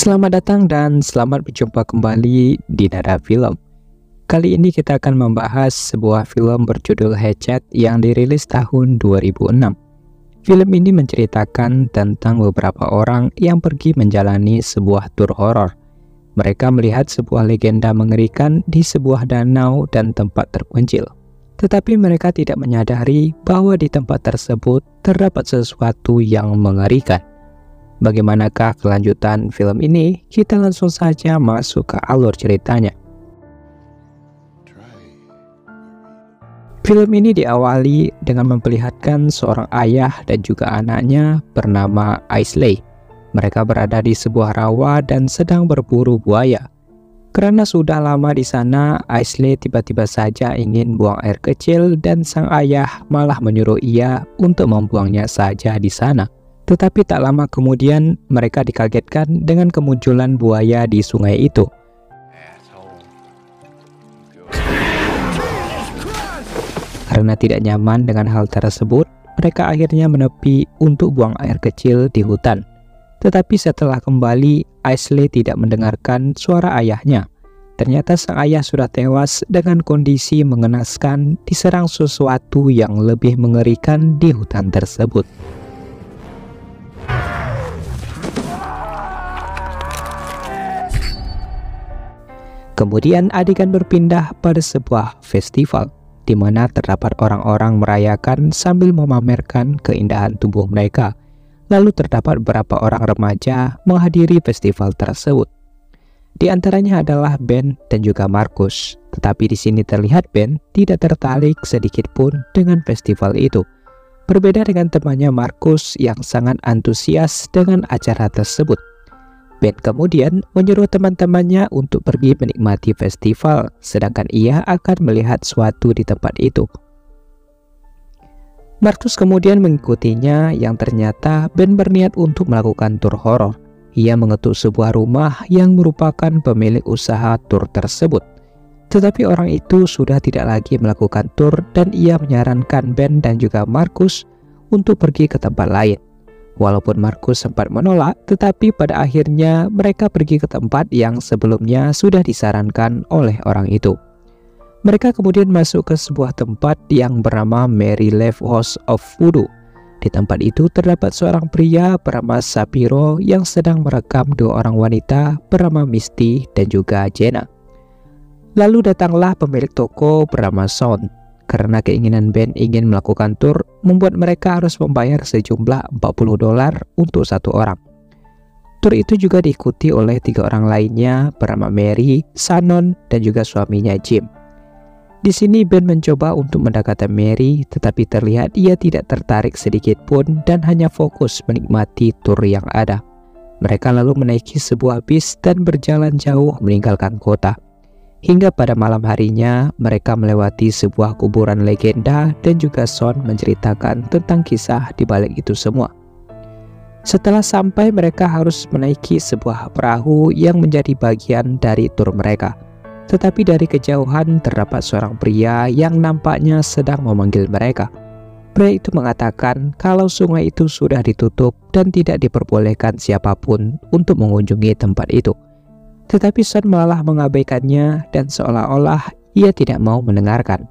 Selamat datang dan selamat berjumpa kembali di Nada Film. Kali ini kita akan membahas sebuah film berjudul Hatchet yang dirilis tahun 2006. Film ini menceritakan tentang beberapa orang yang pergi menjalani sebuah tur horor. Mereka melihat sebuah legenda mengerikan di sebuah danau dan tempat terpencil. Tetapi mereka tidak menyadari bahwa di tempat tersebut terdapat sesuatu yang mengerikan. Bagaimanakah kelanjutan film ini? Kita langsung saja masuk ke alur ceritanya. Film ini diawali dengan memperlihatkan seorang ayah dan juga anaknya bernama Aisley. Mereka berada di sebuah rawa dan sedang berburu buaya. Karena sudah lama di sana, Aisley tiba-tiba saja ingin buang air kecil dan sang ayah malah menyuruh ia untuk membuangnya saja di sana. Tetapi tak lama kemudian mereka dikagetkan dengan kemunculan buaya di sungai itu. Karena tidak nyaman dengan hal tersebut, mereka akhirnya menepi untuk buang air kecil di hutan. Tetapi setelah kembali, Aisley tidak mendengarkan suara ayahnya. Ternyata sang ayah sudah tewas dengan kondisi mengenaskan diserang sesuatu yang lebih mengerikan di hutan tersebut. Kemudian adegan berpindah pada sebuah festival, di mana terdapat orang-orang merayakan sambil memamerkan keindahan tubuh mereka. Lalu terdapat beberapa orang remaja menghadiri festival tersebut. Di antaranya adalah Ben dan juga Marcus. Tetapi di sini terlihat Ben tidak tertarik sedikit pun dengan festival itu. Berbeda dengan temannya Marcus yang sangat antusias dengan acara tersebut. Ben kemudian menyuruh teman-temannya untuk pergi menikmati festival, sedangkan ia akan melihat sesuatu di tempat itu. Marcus kemudian mengikutinya yang ternyata Ben berniat untuk melakukan tur horor. Ia mengetuk sebuah rumah yang merupakan pemilik usaha tur tersebut. Tetapi orang itu sudah tidak lagi melakukan tur dan ia menyarankan Ben dan juga Marcus untuk pergi ke tempat lain. Walaupun Marcus sempat menolak, tetapi pada akhirnya mereka pergi ke tempat yang sebelumnya sudah disarankan oleh orang itu. Mereka kemudian masuk ke sebuah tempat yang bernama Mary Love House of Voodoo. Di tempat itu terdapat seorang pria bernama Shapiro yang sedang merekam dua orang wanita bernama Misty dan juga Jenna. Lalu datanglah pemilik toko bernama Sean. Karena keinginan Ben ingin melakukan tur, membuat mereka harus membayar sejumlah $40 untuk satu orang. Tur itu juga diikuti oleh 3 orang lainnya bernama Mary, Shannon, dan juga suaminya Jim. Di sini Ben mencoba untuk mendekati Mary, tetapi terlihat ia tidak tertarik sedikit pun dan hanya fokus menikmati tur yang ada. Mereka lalu menaiki sebuah bis dan berjalan jauh meninggalkan kota. Hingga pada malam harinya, mereka melewati sebuah kuburan legenda dan juga Sean menceritakan tentang kisah di balik itu semua. Setelah sampai, mereka harus menaiki sebuah perahu yang menjadi bagian dari tur mereka. Tetapi dari kejauhan terdapat seorang pria yang nampaknya sedang memanggil mereka. Pria itu mengatakan kalau sungai itu sudah ditutup dan tidak diperbolehkan siapapun untuk mengunjungi tempat itu. Tetapi Sean malah mengabaikannya dan seolah-olah ia tidak mau mendengarkan.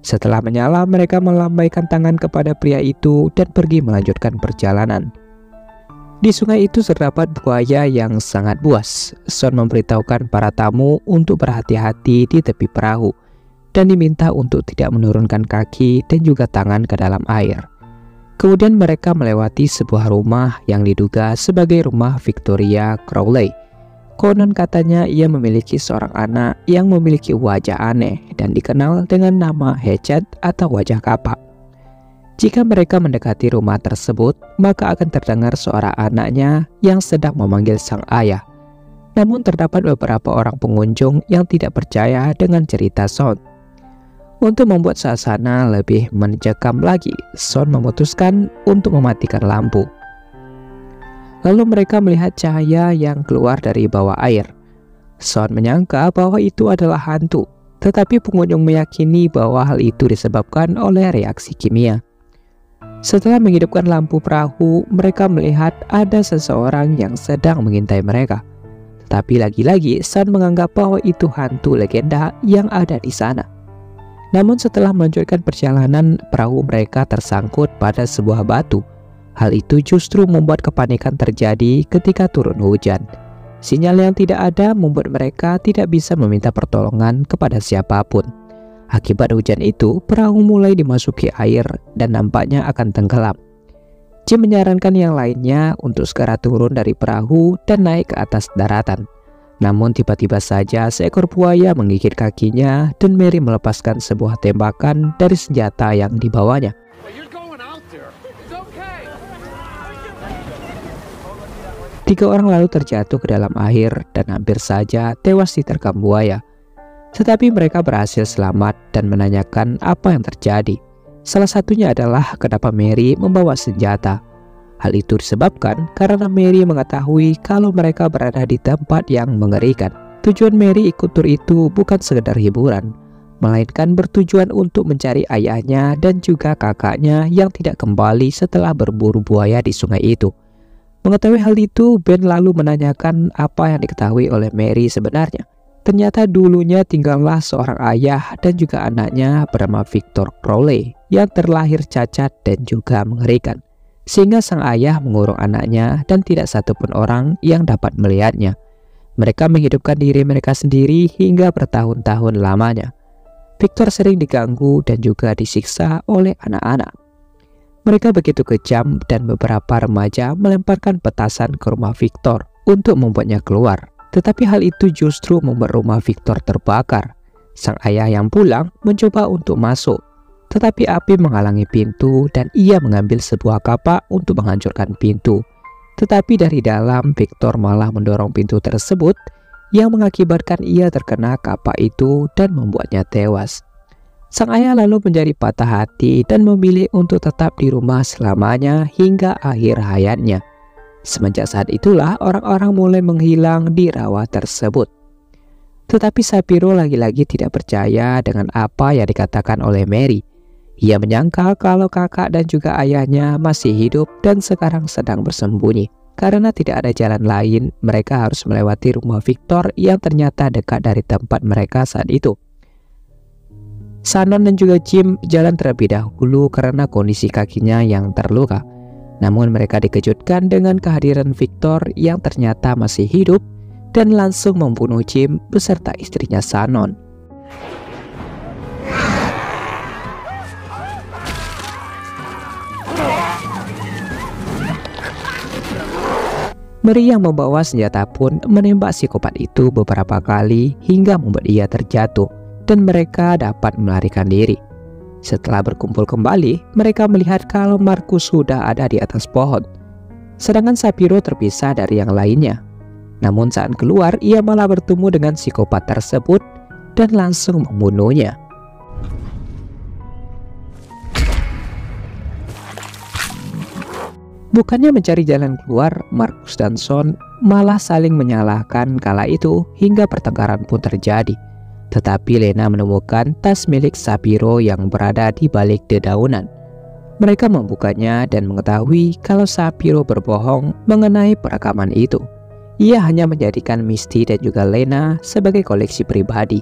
Setelah menyala, mereka melambaikan tangan kepada pria itu dan pergi melanjutkan perjalanan. Di sungai itu terdapat buaya yang sangat buas. Sean memberitahukan para tamu untuk berhati-hati di tepi perahu dan diminta untuk tidak menurunkan kaki dan juga tangan ke dalam air. Kemudian mereka melewati sebuah rumah yang diduga sebagai rumah Victoria Crowley. Konon katanya ia memiliki seorang anak yang memiliki wajah aneh dan dikenal dengan nama Hatchet atau wajah kapak. Jika mereka mendekati rumah tersebut, maka akan terdengar suara anaknya yang sedang memanggil sang ayah. Namun terdapat beberapa orang pengunjung yang tidak percaya dengan cerita Sean. Untuk membuat suasana lebih mencekam lagi, Sean memutuskan untuk mematikan lampu. Lalu mereka melihat cahaya yang keluar dari bawah air. Sean menyangka bahwa itu adalah hantu, tetapi pengunjung meyakini bahwa hal itu disebabkan oleh reaksi kimia. Setelah menghidupkan lampu perahu, mereka melihat ada seseorang yang sedang mengintai mereka. Tapi lagi-lagi Sun menganggap bahwa itu hantu legenda yang ada di sana. Namun setelah melanjutkan perjalanan, perahu mereka tersangkut pada sebuah batu. Hal itu justru membuat kepanikan terjadi ketika turun hujan. Sinyal yang tidak ada membuat mereka tidak bisa meminta pertolongan kepada siapapun. Akibat hujan itu, perahu mulai dimasuki air dan nampaknya akan tenggelam. Jim menyarankan yang lainnya untuk segera turun dari perahu dan naik ke atas daratan. Namun tiba-tiba saja seekor buaya menggigit kakinya dan Mary melepaskan sebuah tembakan dari senjata yang dibawanya. Tiga orang lalu terjatuh ke dalam air dan hampir saja tewas diterkam buaya. Tetapi mereka berhasil selamat dan menanyakan apa yang terjadi. Salah satunya adalah kenapa Mary membawa senjata. Hal itu disebabkan karena Mary mengetahui kalau mereka berada di tempat yang mengerikan. Tujuan Mary ikut tur itu bukan sekedar hiburan, melainkan bertujuan untuk mencari ayahnya dan juga kakaknya yang tidak kembali setelah berburu buaya di sungai itu. Mengetahui hal itu, Ben lalu menanyakan apa yang diketahui oleh Mary sebenarnya. Ternyata dulunya tinggallah seorang ayah dan juga anaknya bernama Victor Crowley yang terlahir cacat dan juga mengerikan. Sehingga sang ayah mengurung anaknya dan tidak satupun orang yang dapat melihatnya. Mereka menghidupkan diri mereka sendiri hingga bertahun-tahun lamanya. Victor sering diganggu dan juga disiksa oleh anak-anak. Mereka begitu kejam dan beberapa remaja melemparkan petasan ke rumah Victor untuk membuatnya keluar. Tetapi hal itu justru membuat rumah Victor terbakar. Sang ayah yang pulang mencoba untuk masuk, tetapi api menghalangi pintu dan ia mengambil sebuah kapak untuk menghancurkan pintu. Tetapi dari dalam, Victor malah mendorong pintu tersebut yang mengakibatkan ia terkena kapak itu dan membuatnya tewas. Sang ayah lalu menjadi patah hati dan memilih untuk tetap di rumah selamanya hingga akhir hayatnya. Semenjak saat itulah orang-orang mulai menghilang di rawa tersebut. Tetapi Shapiro lagi-lagi tidak percaya dengan apa yang dikatakan oleh Mary. Ia menyangka kalau kakak dan juga ayahnya masih hidup dan sekarang sedang bersembunyi. Karena tidak ada jalan lain, mereka harus melewati rumah Victor yang ternyata dekat dari tempat mereka saat itu. Shannon dan juga Jim jalan terlebih dahulu karena kondisi kakinya yang terluka. Namun mereka dikejutkan dengan kehadiran Victor yang ternyata masih hidup dan langsung membunuh Jim beserta istrinya Shannon. Mary yang membawa senjata pun menembak psikopat itu beberapa kali hingga membuat ia terjatuh dan mereka dapat melarikan diri. Setelah berkumpul kembali, mereka melihat kalau Marcus sudah ada di atas pohon. Sedangkan Shapiro terpisah dari yang lainnya. Namun saat keluar, ia malah bertemu dengan psikopat tersebut dan langsung membunuhnya. Bukannya mencari jalan keluar, Marcus dan Sean malah saling menyalahkan kala itu hingga pertengkaran pun terjadi. Tetapi Lena menemukan tas milik Shapiro yang berada di balik dedaunan. Mereka membukanya dan mengetahui kalau Shapiro berbohong mengenai perekaman itu. Ia hanya menjadikan Misty dan juga Lena sebagai koleksi pribadi.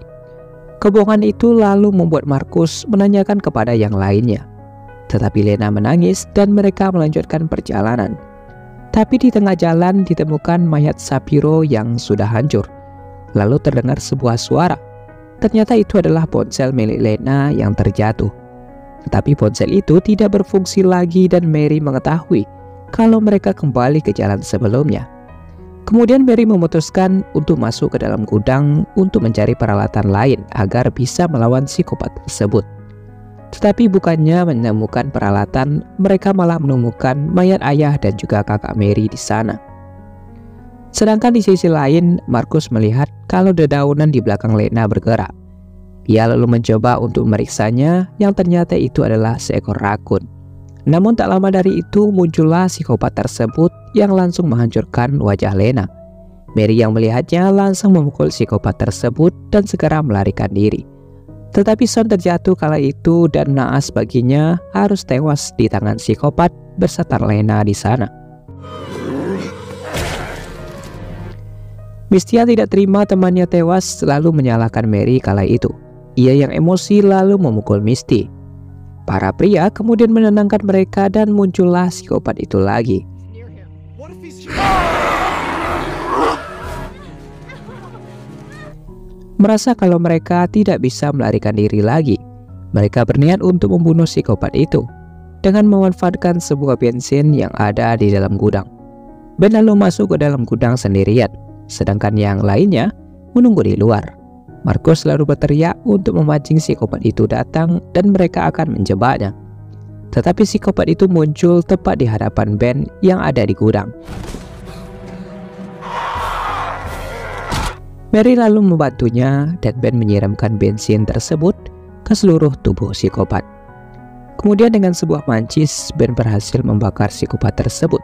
Kebohongan itu lalu membuat Marcus menanyakan kepada yang lainnya. Tetapi Lena menangis dan mereka melanjutkan perjalanan. Tapi di tengah jalan ditemukan mayat Shapiro yang sudah hancur. Lalu terdengar sebuah suara. Ternyata itu adalah ponsel milik Lena yang terjatuh. Tetapi ponsel itu tidak berfungsi lagi dan Mary mengetahui kalau mereka kembali ke jalan sebelumnya. Kemudian Mary memutuskan untuk masuk ke dalam gudang untuk mencari peralatan lain agar bisa melawan psikopat tersebut. Tetapi bukannya menemukan peralatan, mereka malah menemukan mayat ayah dan juga kakak Mary di sana. Sedangkan di sisi lain, Marcus melihat kalau dedaunan di belakang Lena bergerak. Ia lalu mencoba untuk meriksanya, yang ternyata itu adalah seekor rakun. Namun tak lama dari itu muncullah psikopat tersebut yang langsung menghancurkan wajah Lena. Mary yang melihatnya langsung memukul psikopat tersebut dan segera melarikan diri. Tetapi Sean terjatuh kala itu dan naas baginya harus tewas di tangan psikopat beserta Lena di sana. Misty yang tidak terima temannya tewas lalu menyalahkan Mary kala itu. Ia yang emosi lalu memukul Misty. Para pria kemudian menenangkan mereka dan muncullah psikopat itu lagi. Merasa kalau mereka tidak bisa melarikan diri lagi, mereka berniat untuk membunuh psikopat itu dengan memanfaatkan sebuah bensin yang ada di dalam gudang. Ben lalu masuk ke dalam gudang sendirian, sedangkan yang lainnya menunggu di luar. Markus lalu berteriak untuk memancing psikopat itu datang dan mereka akan menjebaknya. Tetapi psikopat itu muncul tepat di hadapan Ben yang ada di gudang. Mary lalu membantunya dan Ben menyiramkan bensin tersebut ke seluruh tubuh psikopat. Kemudian dengan sebuah mancis, Ben berhasil membakar psikopat tersebut.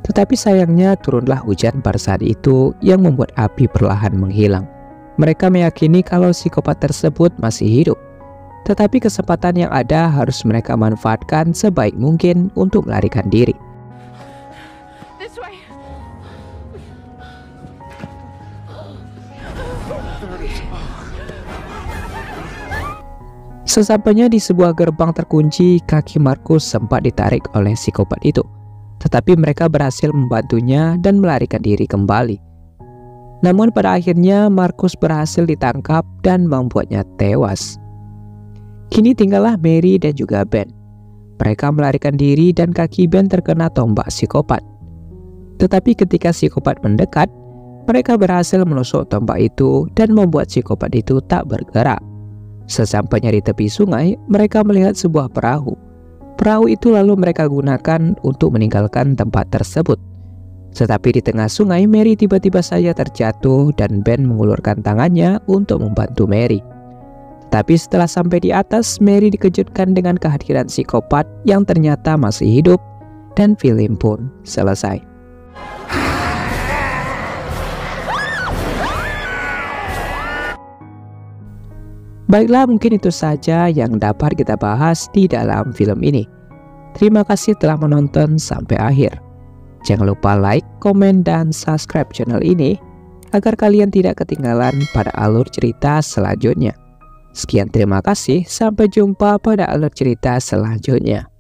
Tetapi sayangnya turunlah hujan pada saat itu yang membuat api perlahan menghilang. Mereka meyakini kalau psikopat tersebut masih hidup. Tetapi kesempatan yang ada harus mereka manfaatkan sebaik mungkin untuk melarikan diri. Sesampainya di sebuah gerbang terkunci, kaki Markus sempat ditarik oleh psikopat itu. Tetapi mereka berhasil membantunya dan melarikan diri kembali. Namun pada akhirnya Markus berhasil ditangkap dan membuatnya tewas. Kini tinggallah Mary dan juga Ben. Mereka melarikan diri dan kaki Ben terkena tombak psikopat. Tetapi ketika psikopat mendekat, mereka berhasil menusuk tombak itu dan membuat psikopat itu tak bergerak. Sesampainya di tepi sungai, mereka melihat sebuah perahu. Perahu itu lalu mereka gunakan untuk meninggalkan tempat tersebut. Tetapi di tengah sungai, Mary tiba-tiba saja terjatuh dan Ben mengulurkan tangannya untuk membantu Mary. Tapi setelah sampai di atas, Mary dikejutkan dengan kehadiran psikopat yang ternyata masih hidup dan film pun selesai. Baiklah, mungkin itu saja yang dapat kita bahas di dalam film ini. Terima kasih telah menonton sampai akhir. Jangan lupa like, komen, dan subscribe channel ini agar kalian tidak ketinggalan pada alur cerita selanjutnya. Sekian, terima kasih, sampai jumpa pada alur cerita selanjutnya.